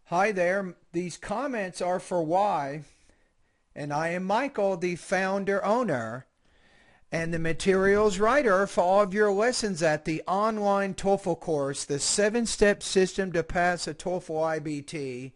Hi there. These comments are for why, and I am Michael, the founder owner and the materials writer for all of your lessons at the online TOEFL course, the 7-step system to pass a TOEFL IBT.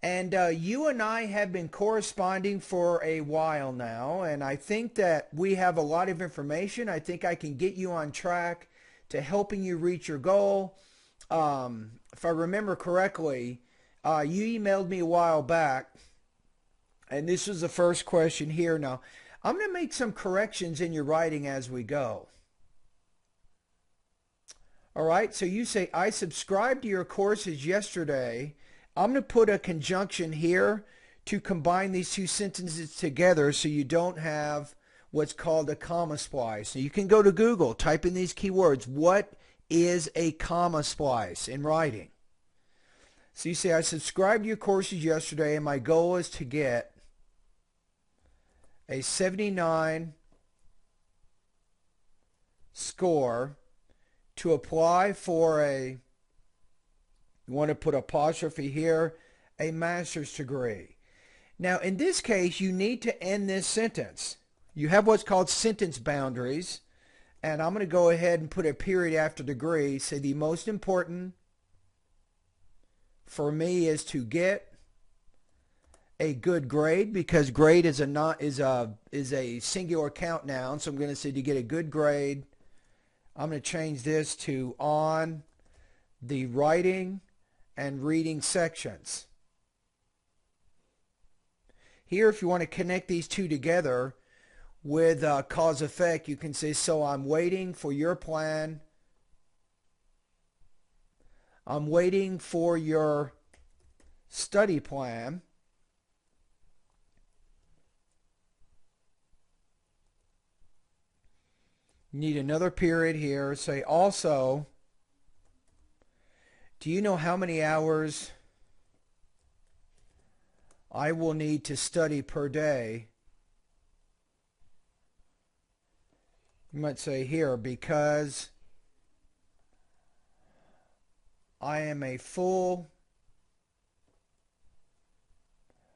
And you and I have been corresponding for a while now, and I think that we have a lot of information. I think I can get you on track to helping you reach your goal. If I remember correctly, you emailed me a while back, and this was the first question here. Now, I'm going to make some corrections in your writing as we go. All right, so you say, I subscribed to your courses yesterday. I'm going to put a conjunction here to combine these two sentences together so you don't have what's called a comma splice. So you can go to Google, type in these keywords. What is a comma splice in writing? So you say, I subscribed to your courses yesterday, and my goal is to get a 79 score to apply for a, you want to put apostrophe here, a master's degree. Now, in this case, you need to end this sentence. You have what's called sentence boundaries, and I'm going to go ahead and put a period after degree. Say the most important for me is to get a good grade, because grade is a singular count noun. So I'm going to say to get a good grade. I'm going to change this to on the writing and reading sections. Here, if you want to connect these two together with cause effect, you can say, so I'm waiting for your plan. I'm waiting for your study plan. Need another period here. Say also, do you know how many hours I will need to study per day? You might say here, because I am a full,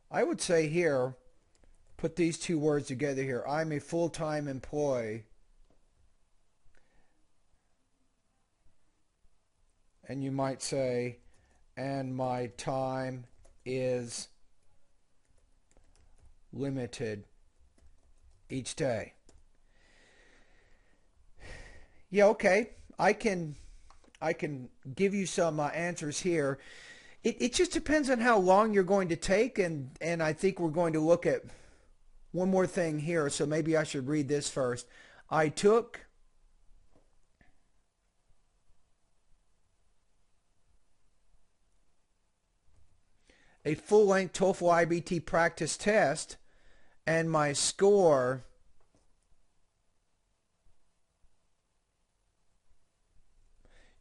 I would say here, put these two words together here. I'm a full-time employee. And you might say, and my time is limited each day. Yeah, okay. I can give you some answers here. It just depends on how long you're going to take, and I think we're going to look at one more thing here, so maybe I should read this first. I took a full-length TOEFL IBT practice test, and my score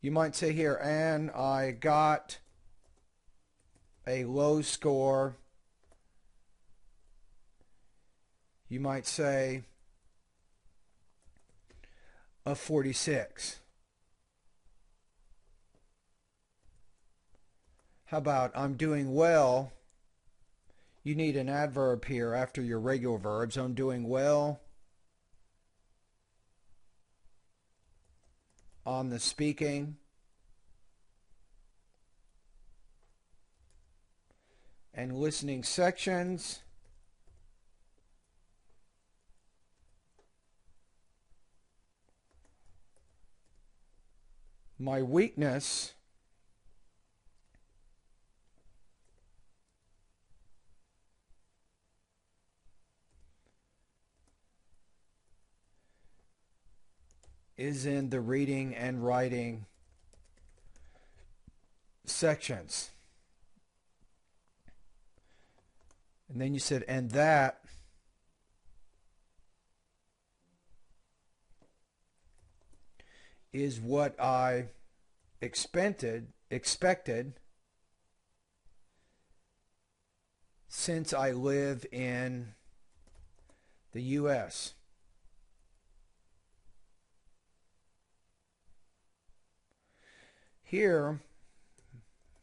you might say here, and I got a low score. You might say a 46. How about I'm doing well? You need an adverb here after your regular verbs. I'm doing well on the speaking and listening sections. My weakness is in the reading and writing sections. And then you said, and that is what I expected since I live in the U.S. Here,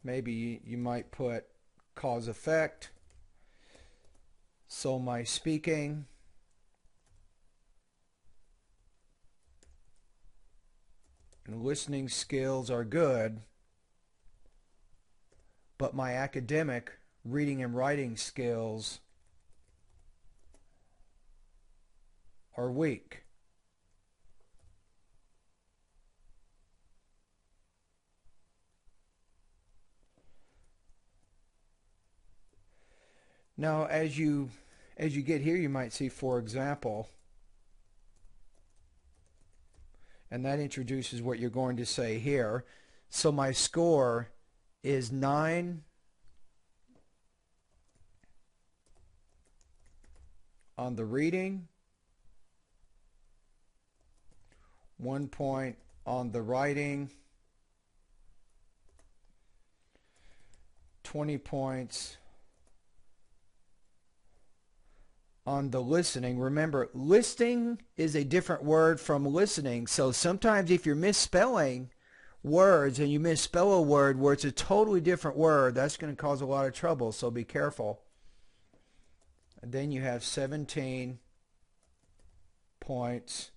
maybe you might put cause effect. So my speaking and listening skills are good, but my academic reading and writing skills are weak. Now, as you get here, you might see, for example, and that introduces what you're going to say here. So my score is 9 on the reading, 1 point on the writing, 20 points on the listening. Remember, listening is a different word from listening. So sometimes if you're misspelling words and you misspell a word where it's a totally different word, that's going to cause a lot of trouble. So be careful. And then you have 17 points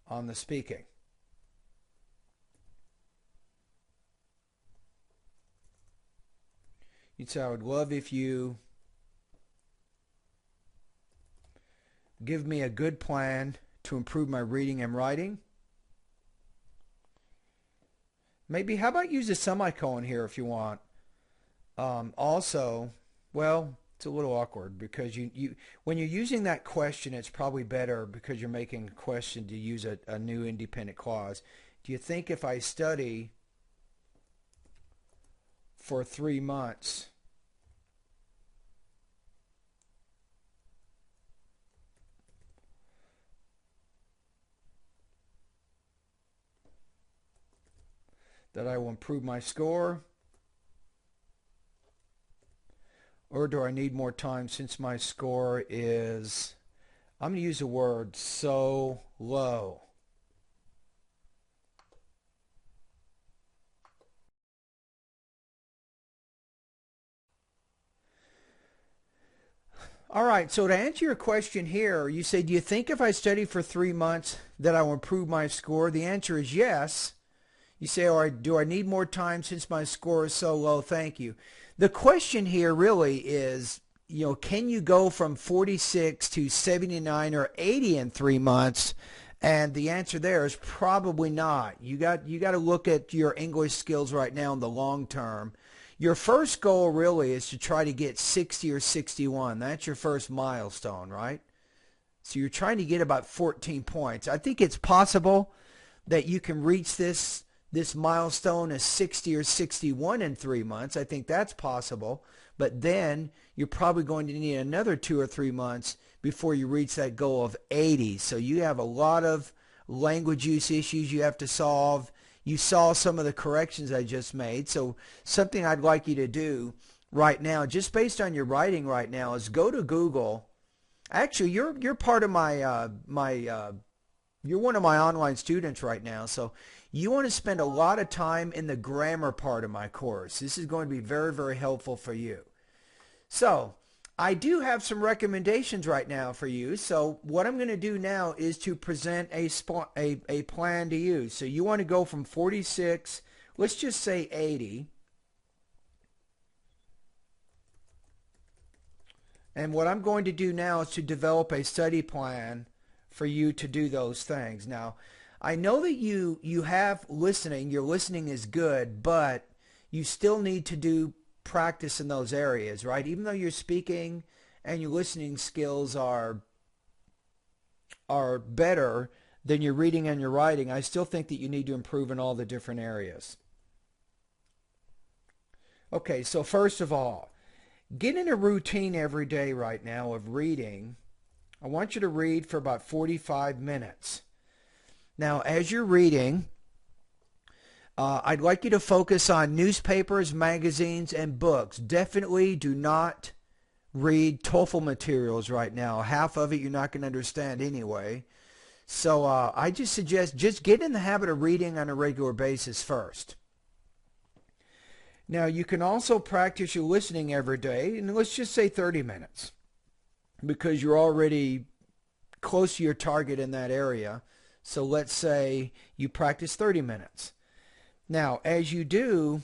on the speaking. You'd say, I would love if you give me a good plan to improve my reading and writing. Maybe, how about use a semicolon here if you want. Also, well, it's a little awkward because you when you're using that question, it's probably better because you're making a question to use a new independent clause. Do you think if I study for 3 months, that I will improve my score? Or do I need more time since my score is, I'm going to use the word so low. All right, so to answer your question here, you say, do you think if I study for 3 months that I will improve my score? The answer is yes. You say, all right, do I need more time since my score is so low? Thank you. The question here really is, can you go from 46 to 79 or 80 in 3 months? And the answer there is probably not. You got to look at your English skills right now in the long term. Your first goal really is to try to get 60 or 61. That's your first milestone, right? So you're trying to get about 14 points. I think it's possible that you can reach this milestone is 60 or 61 in 3 months. I think that's possible. But then you're probably going to need another 2 or 3 months before you reach that goal of 80. So you have a lot of language use issues you have to solve. You saw some of the corrections I just made. So something I'd like you to do right now, just based on your writing right now, is go to Google. Actually, you're part of you're one of my online students right now, so you want to spend a lot of time in the grammar part of my course. This is going to be very, very helpful for you. So I do have some recommendations right now for you. So what I'm going to do now is to present a plan to you. So you want to go from 46, let's just say 80. And what I'm going to do now is to develop a study plan for you to do those things. Now, I know that you have listening. Your listening is good, but you still need to do practice in those areas, right? Even though your speaking and your listening skills are better than your reading and your writing, I still think that you need to improve in all the different areas. Okay, so first of all, get in a routine every day right now of reading. I want you to read for about 45 minutes. Now, as you're reading, I'd like you to focus on newspapers, magazines, and books. Definitely do not read TOEFL materials right now. Half of it you're not going to understand anyway. So I just suggest just get in the habit of reading on a regular basis first. Now, you can also practice your listening every day, and let's just say 30 minutes, because you're already close to your target in that area. So let's say you practice 30 minutes. Now, as you do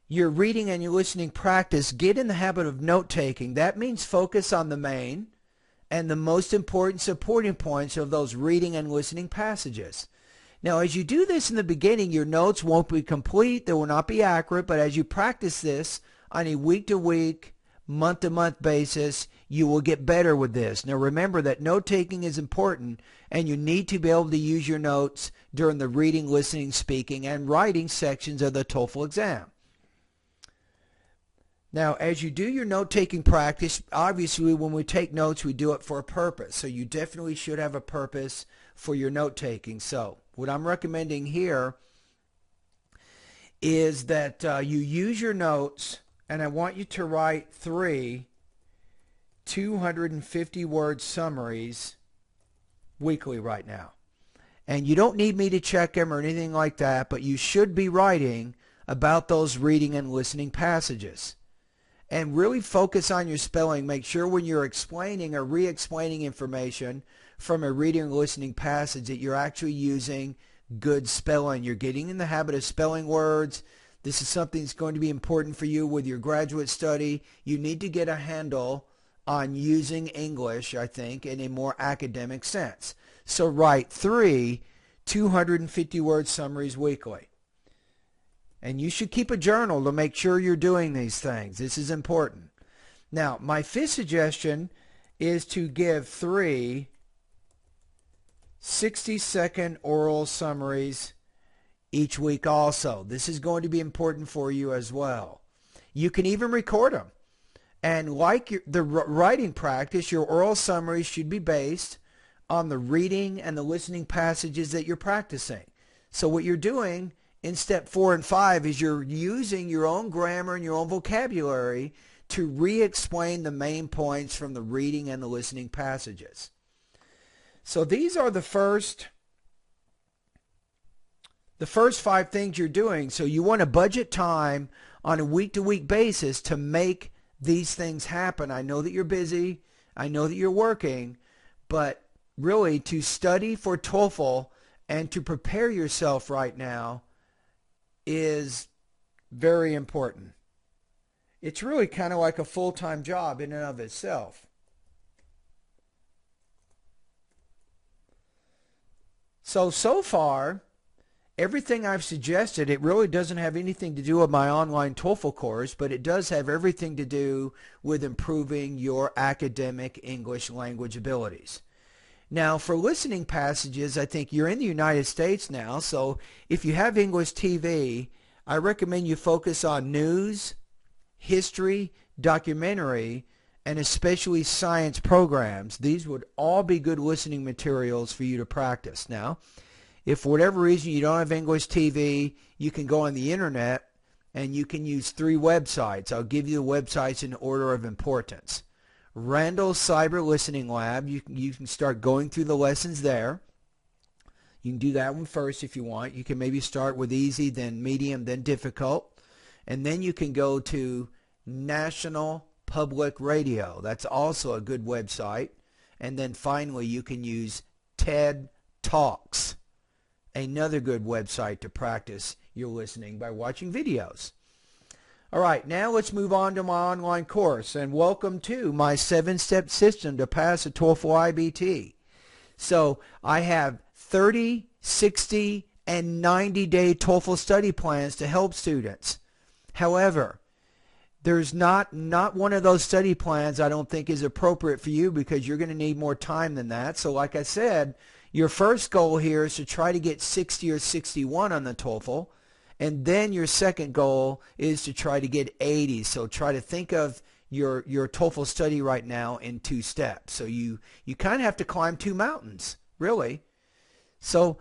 your reading and your listening practice, get in the habit of note-taking. That means focus on the main and the most important supporting points of those reading and listening passages. Now, as you do this in the beginning, your notes won't be complete. They will not be accurate. But as you practice this on a week-to-week, month-to-month basis, you will get better with this. Now, remember that note-taking is important, and you need to be able to use your notes during the reading, listening, speaking, and writing sections of the TOEFL exam. Now, as you do your note-taking practice, obviously when we take notes, we do it for a purpose. So you definitely should have a purpose for your note-taking. So what I'm recommending here is that you use your notes, and I want you to write 3 250-word summaries weekly right now. And you don't need me to check them or anything like that, but you should be writing about those reading and listening passages. And really focus on your spelling. Make sure when you're explaining or re-explaining information from a reading or listening passage that you're actually using good spelling. You're getting in the habit of spelling words. This is something that's going to be important for you with your graduate study. You need to get a handle on using English, I think, in a more academic sense. So write 3 250-word summaries weekly. And you should keep a journal to make sure you're doing these things. This is important. Now, my 5th suggestion is to give 3 60-second oral summaries each week also. This is going to be important for you as well. You can even record them. And like the writing practice, your oral summaries should be based on the reading and the listening passages that you're practicing. So what you're doing in step 4 and 5 is you're using your own grammar and your own vocabulary to re-explain the main points from the reading and the listening passages. So these are the first 5 things you're doing. So you want to budget time on a week-to-week basis to make these things happen. I know that you're busy. I know that you're working. But really, to study for TOEFL and to prepare yourself right now is very important. It's really kind of like a full-time job in and of itself. So far, everything I've suggested, it really doesn't have anything to do with my online TOEFL course, but it does have everything to do with improving your academic English language abilities. Now, for listening passages, I think you're in the United States now, so if you have English TV, I recommend you focus on news, history, documentary, and especially science programs. These would all be good listening materials for you to practice. Now, if for whatever reason you don't have English TV, you can go on the internet and you can use 3 websites. I'll give you the websites in order of importance. Randall's Cyber Listening Lab, you can start going through the lessons there. You can do that one first if you want. You can maybe start with easy, then medium, then difficult. And then you can go to National Public Radio. That's also a good website. And then finally you can use TED Talks, another good website to practice your listening by watching videos. All right, now let's move on to my online course, and welcome to my 7-step system to pass a TOEFL IBT. So I have 30, 60, and 90-day TOEFL study plans to help students. However, there's not one of those study plans I don't think is appropriate for you, because you're going to need more time than that. So like I said, your first goal here is to try to get 60 or 61 on the TOEFL. And then your second goal is to try to get 80. So try to think of your TOEFL study right now in 2 steps. So you kind of have to climb 2 mountains, really. So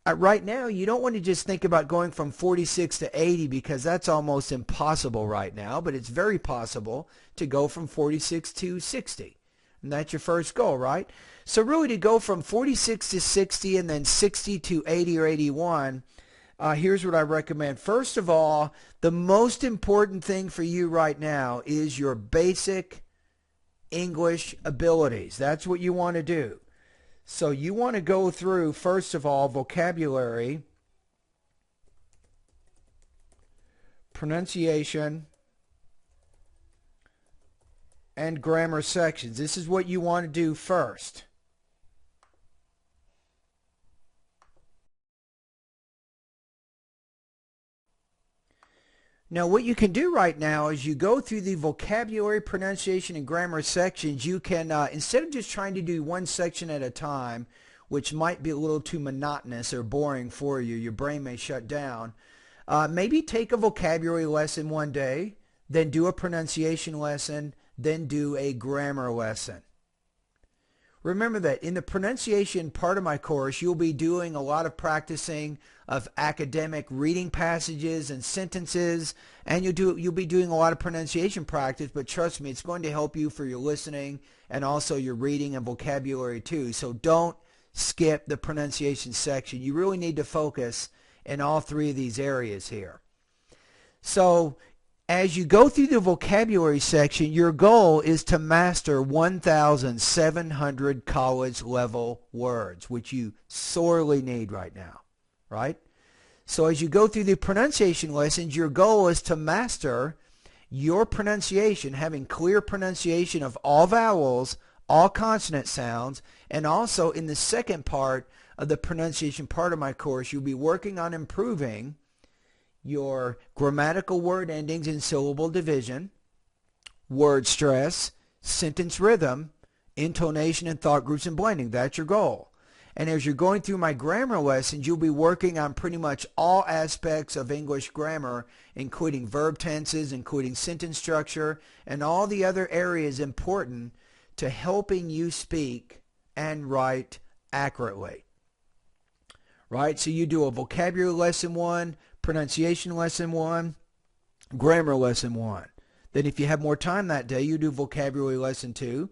right now, you don't want to just think about going from 46 to 80, because that's almost impossible right now. But it's very possible to go from 46 to 60. And that's your first goal, right? So really, to go from 46 to 60 and then 60 to 80 or 81, here's what I recommend. First of all, the most important thing for you right now is your basic English abilities. That's what you want to do. So you want to go through, first of all, vocabulary, pronunciation, and grammar sections. This is what you want to do first. Now, what you can do right now is you go through the vocabulary, pronunciation, and grammar sections. You can, instead of just trying to do one section at a time, which might be a little too monotonous or boring for you, your brain may shut down, maybe take a vocabulary lesson one day, then do a pronunciation lesson, then do a grammar lesson. Remember that in the pronunciation part of my course, you'll be doing a lot of practicing of academic reading passages and sentences, and you'll be doing a lot of pronunciation practice, but trust me, it's going to help you for your listening and also your reading and vocabulary too. So don't skip the pronunciation section. You really need to focus in all three of these areas here. So as you go through the vocabulary section, your goal is to master 1,700 college level words, which you sorely need right now, right? So as you go through the pronunciation lessons, your goal is to master your pronunciation, having clear pronunciation of all vowels, all consonant sounds, and also in the second part of the pronunciation part of my course, you'll be working on improving your grammatical word endings and syllable division, word stress, sentence rhythm, intonation, and thought groups and blending. That's your goal. And as you're going through my grammar lessons, you'll be working on pretty much all aspects of English grammar, including verb tenses, including sentence structure, and all the other areas important to helping you speak and write accurately. Right? So you do a vocabulary lesson 1, pronunciation lesson 1, grammar lesson 1. Then if you have more time that day, you do vocabulary lesson 2,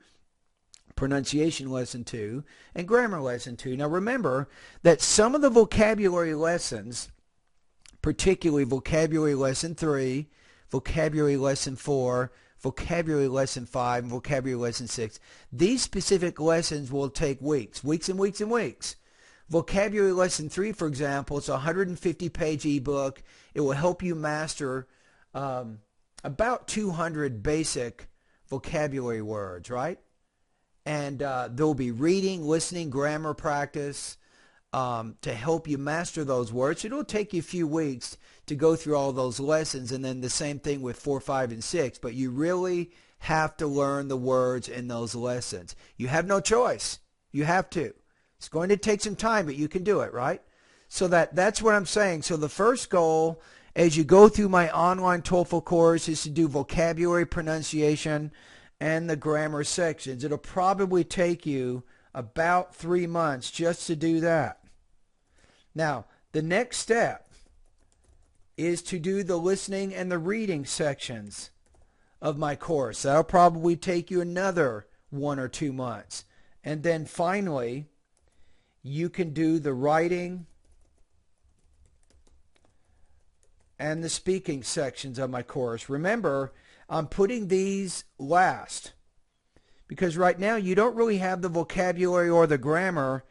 pronunciation lesson 2, and grammar lesson 2. Now remember that some of the vocabulary lessons, particularly vocabulary lesson 3, vocabulary lesson 4, vocabulary lesson 5, and vocabulary lesson 6, these specific lessons will take weeks and weeks and weeks. Vocabulary lesson 3, for example, it's a 150-page ebook. It will help you master about 200 basic vocabulary words, right? And there'll be reading, listening, grammar practice to help you master those words. It'll take you a few weeks to go through all those lessons, and then the same thing with 4, 5, and 6. But you really have to learn the words in those lessons. You have no choice. You have to. It's going to take some time, but you can do it, right? So that's what I'm saying. So the first goal as you go through my online TOEFL course is to do vocabulary, pronunciation, and the grammar sections. It'll probably take you about 3 months just to do that. Now, the next step is to do the listening and the reading sections of my course. That'll probably take you another 1 or 2 months. And then finally, you can do the writing and the speaking sections of my course. Remember, I'm putting these last because right now you don't really have the vocabulary or the grammar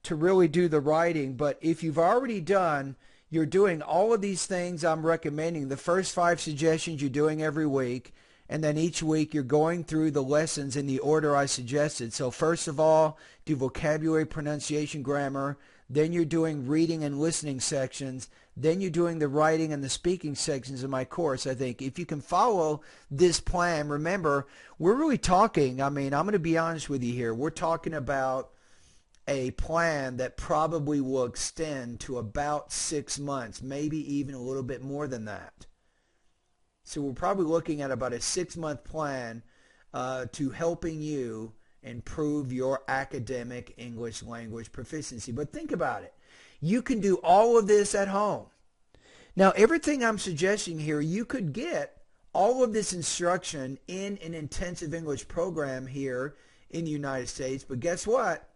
to really do the writing. But if you've already done, you're doing all of these things I'm recommending. The first 5 suggestions you're doing every week, and then each week you're going through the lessons in the order I suggested. So first of all, do vocabulary, pronunciation, grammar. Then you're doing reading and listening sections. Then you're doing the writing and the speaking sections of my course. I think if you can follow this plan, remember, we're really talking, I'm going to be honest with you here, we're talking about a plan that probably will extend to about 6 months, maybe even a little bit more than that. So we're probably looking at about a 6-month plan to helping you improve your academic English language proficiency. But think about it. You can do all of this at home. Now, everything I'm suggesting here, you could get all of this instruction in an intensive English program here in the United States. But guess what?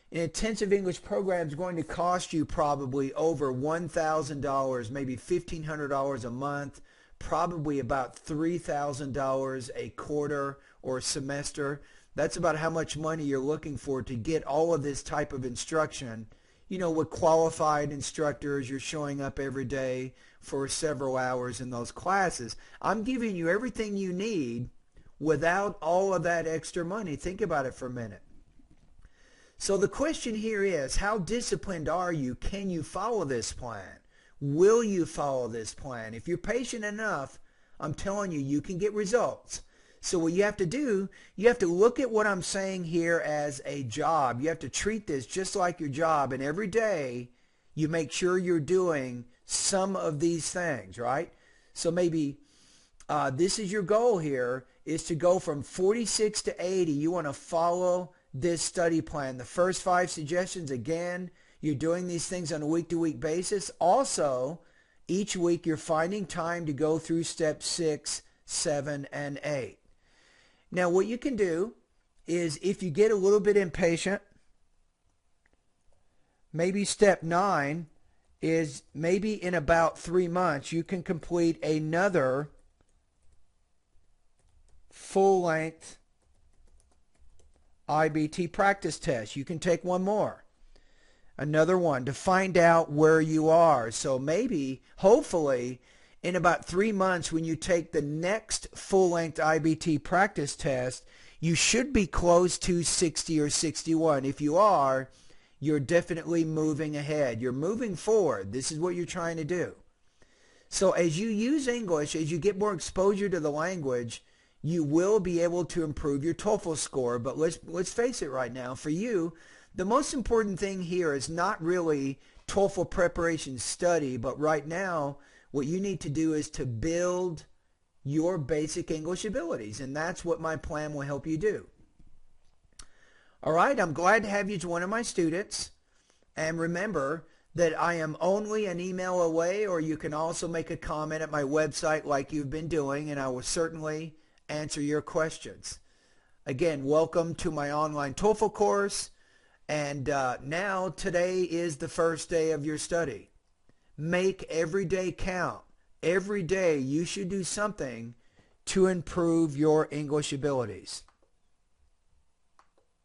An intensive English program is going to cost you probably over $1,000, maybe $1,500 a month, probably about $3,000 a quarter or a semester. That's about how much money you're looking for to get all of this type of instruction. You know, with qualified instructors, you're showing up every day for several hours in those classes. I'm giving you everything you need without all of that extra money. Think about it for a minute. So the question here is, how disciplined are you? Can you follow this plan? Will you follow this plan? If you're patient enough, I'm telling you, you can get results. So what you have to do, you have to look at what I'm saying here as a job. You have to treat this just like your job. And every day, you make sure you're doing some of these things, right? So maybe this is your goal here, is to go from 46 to 80. You want to follow this study plan. The first 5 suggestions, again, you're doing these things on a week-to-week basis. Also, each week you're finding time to go through steps 6, 7, and 8. Now, what you can do is, if you get a little bit impatient, maybe step 9 is maybe in about 3 months you can complete another full-length IBT practice test. You can take one more, another one, to find out where you are. So maybe, hopefully, in about 3 months, when you take the next full-length IBT practice test, you should be close to 60 or 61. If you are, you're definitely moving ahead. You're moving forward. This is what you're trying to do. So as you use English, as you get more exposure to the language, you will be able to improve your TOEFL score. But let's face it right now, for you, the most important thing here is not really TOEFL preparation study, but right now, what you need to do is to build your basic English abilities, and that's what my plan will help you do. All right, I'm glad to have you as one of my students, and remember that I am only an email away, or you can also make a comment at my website like you've been doing, and I will certainly answer your questions. Again, welcome to my online TOEFL course, and now today is the first day of your study. Make every day count. Every day you should do something to improve your English abilities.